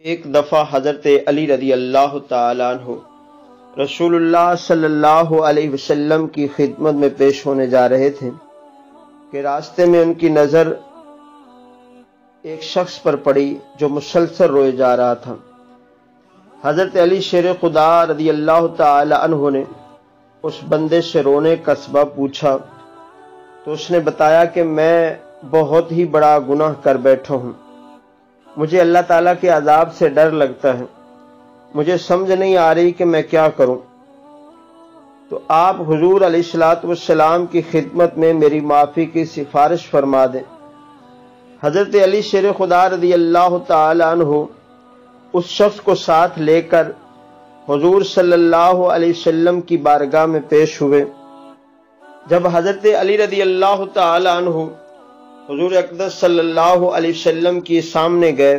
ایک دفعہ حضرت علی رضی اللہ تعالیٰ عنہ رسول اللہ صلی اللہ علیہ وسلم کی خدمت میں پیش ہونے جا رہے تھے کہ راستے میں ان کی نظر ایک شخص پر پڑی جو مسلسل روئے جا رہا تھا۔ حضرت علی شیر خدا رضی اللہ تعالی عنہ نے اس بندے سے رونے کا سبب پوچھا تو اس نے بتایا کہ میں بہت ہی بڑا گناہ کر بیٹھا ہوں، مجھے اللہ تعالیٰ کے عذاب سے ڈر لگتا ہے، مجھے سمجھ نہیں آ رہی کہ میں کیا کروں۔ تو آپ حضور علیہ الصلوۃ والسلام کی خدمت میں میری معافی کی سفارش فرما دیں۔ حضرت علی شیر خدا رضی اللہ تعالی عنہ اس شخص کو ساتھ لے کر حضور صلی اللہ علیہ وسلم کی بارگاہ میں پیش ہوئے۔ جب حضرت علی رضی اللہ تعالی عنہ حضور اقدس صلی اللہ علیہ وسلم کے سامنے گئے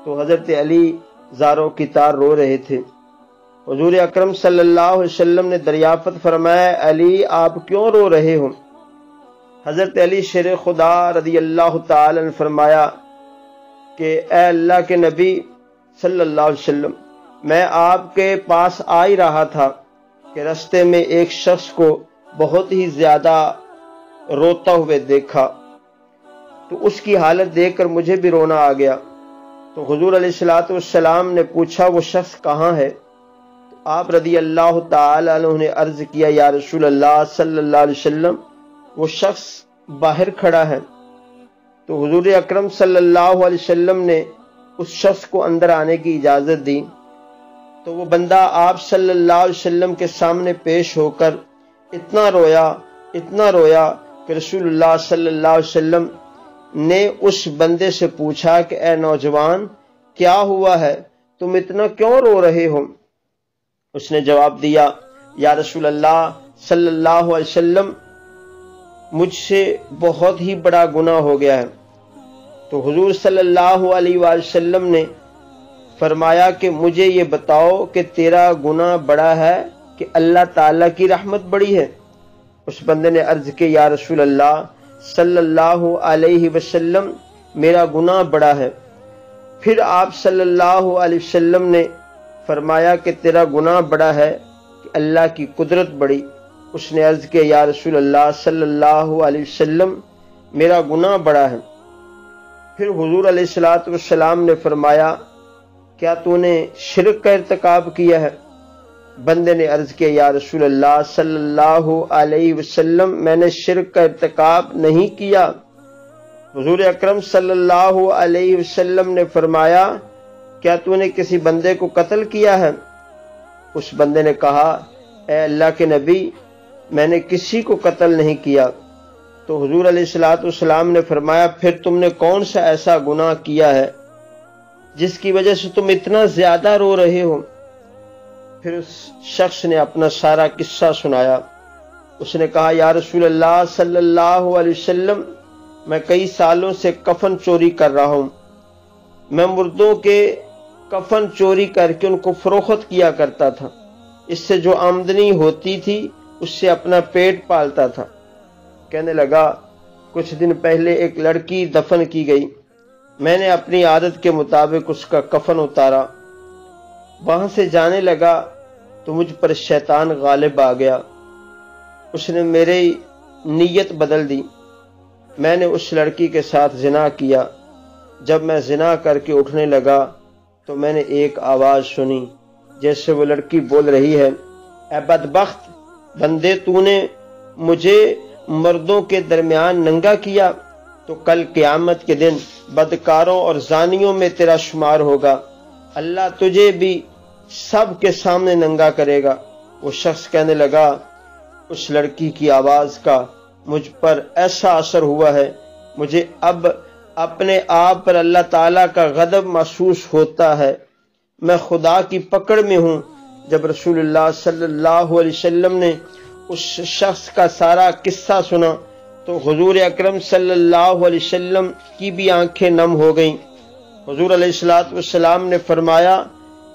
تو حضرت علی زاروں کی طرح رو رہے تھے۔ حضور اکرم صلی اللہ علیہ وسلم نے دریافت فرمایا، علی آپ کیوں رو رہے ہو؟ حضرت علی شیر خدا رضی اللہ تعالی نے فرمایا کہ اے اللہ کے نبی صلی اللہ علیہ وسلم، میں آپ کے پاس آ ہی رہا تھا کہ راستے میں ایک شخص کو بہت ہی زیادہ روتا ہوئے دیکھا تو اس کی حالت دیکھ کر مجھے بھی رونا آ گیا۔ تو حضور علیہ الصلوۃ والسلام نے پوچھا وہ شخص کہاں ہے؟ تو آپ رضی اللہ تعالی عنہ نے عرض کیا، یا رسول اللہ صلی اللہ علیہ وسلم وہ شخص باہر کھڑا ہے۔ تو حضور اکرم صلی اللہ علیہ وسلم نے اس شخص کو اندر آنے کی اجازت دی تو وہ بندہ آپ صلی اللہ علیہ وسلم کے سامنے پیش ہو کر اتنا رویا کہ رسول اللہ صلی اللہ علیہ وسلم نے اس بندے سے پوچھا کہ اے نوجوان کیا ہوا ہے، تم اتنا کیوں رو رہے ہو؟ اس نے جواب دیا، یا رسول اللہ صلی اللہ علیہ وسلم مجھ سے بہت ہی بڑا گناہ ہو گیا ہے۔ تو حضور صلی اللہ علیہ وآلہ وسلم نے فرمایا کہ مجھے یہ بتاؤ کہ تیرا گناہ بڑا ہے کہ اللہ تعالیٰ کی رحمت بڑی ہے؟ اس بندے نے عرض کی، یا رسول اللہ صلی اللہ علیہ وسلم میرا گناہ بڑا ہے۔ پھر آپ صلی اللہ علیہ وسلم نے فرمایا کہ تیرا گناہ بڑا ہے کہ اللہ کی قدرت بڑی۔ اس نے عرض کیا، یا رسول اللہ صلی اللہ علیہ وسلم میرا گناہ بڑا ہے۔ پھر حضور علیہ الصلوۃ والسلام نے فرمایا، کیا تو نے شرک کا ارتکاب کیا ہے؟ بندے نے عرض کیا، یا رسول اللہ صلی اللہ علیہ وسلم میں نے شرک کا ارتکاب نہیں کیا۔ حضور اکرم صلی اللہ علیہ وسلم نے فرمایا، کیا تو نے کسی بندے کو قتل کیا ہے؟ اس بندے نے کہا، اے اللہ کے نبی میں نے کسی کو قتل نہیں کیا۔ تو حضور علیہ الصلوۃ والسلام نے فرمایا، پھر تم نے کون سا ایسا گناہ کیا ہے جس کی وجہ سے تم اتنا زیادہ رو رہے ہو؟ پھر اس شخص نے اپنا سارا قصہ سنایا۔ اس نے کہا، یا رسول اللہ صلی اللہ علیہ وسلم میں کئی سالوں سے کفن چوری کر رہا ہوں، میں مردوں کے کفن چوری کر کے ان کو فروخت کیا کرتا تھا، اس سے جو آمدنی ہوتی تھی اس سے اپنا پیٹ پالتا تھا۔ کہنے لگا، کچھ دن پہلے ایک لڑکی دفن کی گئی، میں نے اپنی عادت کے مطابق اس کا کفن اتارا، وہاں سے جانے لگا تو مجھ پر شیطان غالب آ گیا، اس نے میری نیت بدل دی، میں نے اس لڑکی کے ساتھ زنا کیا۔ جب میں زنا کر کے اٹھنے لگا تو میں نے ایک آواز سنی جیسے وہ لڑکی بول رہی ہے، اے بدبخت بندے، تو نے مجھے مردوں کے درمیان ننگا کیا تو کل قیامت کے دن بدکاروں اور زانیوں میں تیرا شمار ہوگا، اللہ تجھے بھی سب کے سامنے ننگا کرے گا۔ وہ شخص کہنے لگا، اس لڑکی کی آواز کا مجھ پر ایسا اثر ہوا ہے، مجھے اب اپنے آپ پر اللہ تعالیٰ کا غضب محسوس ہوتا ہے، میں خدا کی پکڑ میں ہوں۔ جب رسول اللہ صلی اللہ علیہ وسلم نے اس شخص کا سارا قصہ سنا تو حضور اکرم صلی اللہ علیہ وسلم کی بھی آنکھیں نم ہو گئیں۔ حضور علیہ الصلوۃ والسلام نے فرمایا،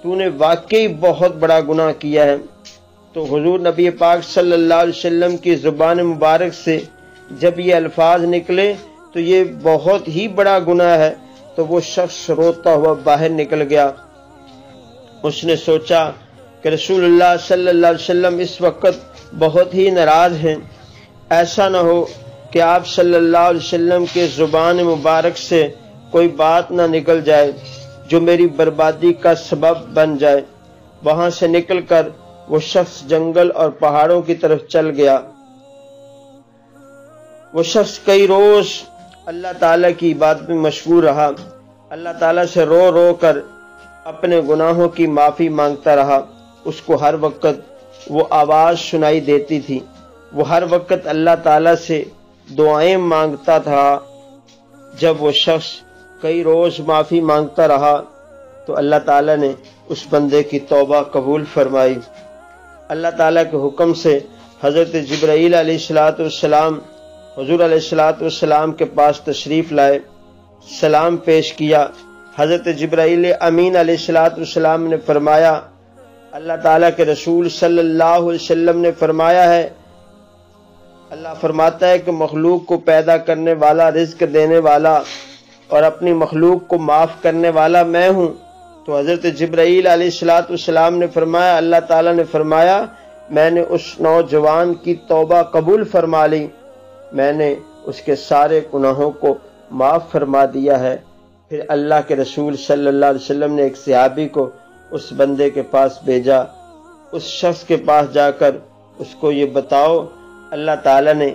تو نے واقعی بہت بڑا گناہ کیا ہے۔ تو حضور نبی پاک صلی اللہ علیہ وسلم کی زبان مبارک سے جب یہ الفاظ نکلے تو یہ بہت ہی بڑا گناہ ہے، تو وہ شخص روتا ہوا باہر نکل گیا۔ اس نے سوچا کہ رسول اللہ صلی اللہ علیہ وسلم اس وقت بہت ہی ناراض ہیں، ایسا نہ ہو کہ آپ صلی اللہ علیہ وسلم کے زبان مبارک سے کوئی بات نہ نکل جائے جو میری بربادی کا سبب بن جائے۔ وہاں سے نکل کر وہ شخص جنگل اور پہاڑوں کی طرف چل گیا۔ وہ شخص کئی روز اللہ تعالیٰ کی عبادت میں مشغول رہا، اللہ تعالیٰ سے رو رو کر اپنے گناہوں کی معافی مانگتا رہا۔ اس کو ہر وقت وہ آواز سنائی دیتی تھی، وہ ہر وقت اللہ تعالیٰ سے دعائیں مانگتا تھا۔ جب وہ شخص کئی روز معافی مانگتا رہا تو اللہ تعالیٰ نے اس بندے کی توبہ قبول فرمائی۔ اللہ تعالیٰ کے حکم سے حضرت جبرائیل علیہ السلام حضور علیہ السلام کے پاس تشریف لائے، سلام پیش کیا۔ حضرت جبرائیل امین علیہ السلام نے فرمایا، اللہ تعالیٰ کے رسول صلی اللہ علیہ وسلم نے فرمایا ہے، اللہ فرماتا ہے کہ مخلوق کو پیدا کرنے والا، رزق دینے والا اور اپنی مخلوق کو معاف کرنے والا میں ہوں۔ تو حضرت جبرائیل علیہ السلام نے فرمایا، اللہ تعالیٰ نے فرمایا، میں نے اس نوجوان کی توبہ قبول فرما لی، میں نے اس کے سارے گناہوں کو معاف فرما دیا ہے۔ پھر اللہ کے رسول صلی اللہ علیہ وسلم نے ایک صحابی کو اس بندے کے پاس بھیجا، اس شخص کے پاس جا کر اس کو یہ بتاؤ، اللہ تعالیٰ نے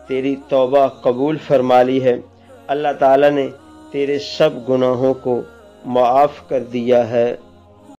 تیری توبہ قبول فرما لی ہے، اللہ تعالیٰ نے تیرے سب گناہوں کو معاف کر دیا ہے۔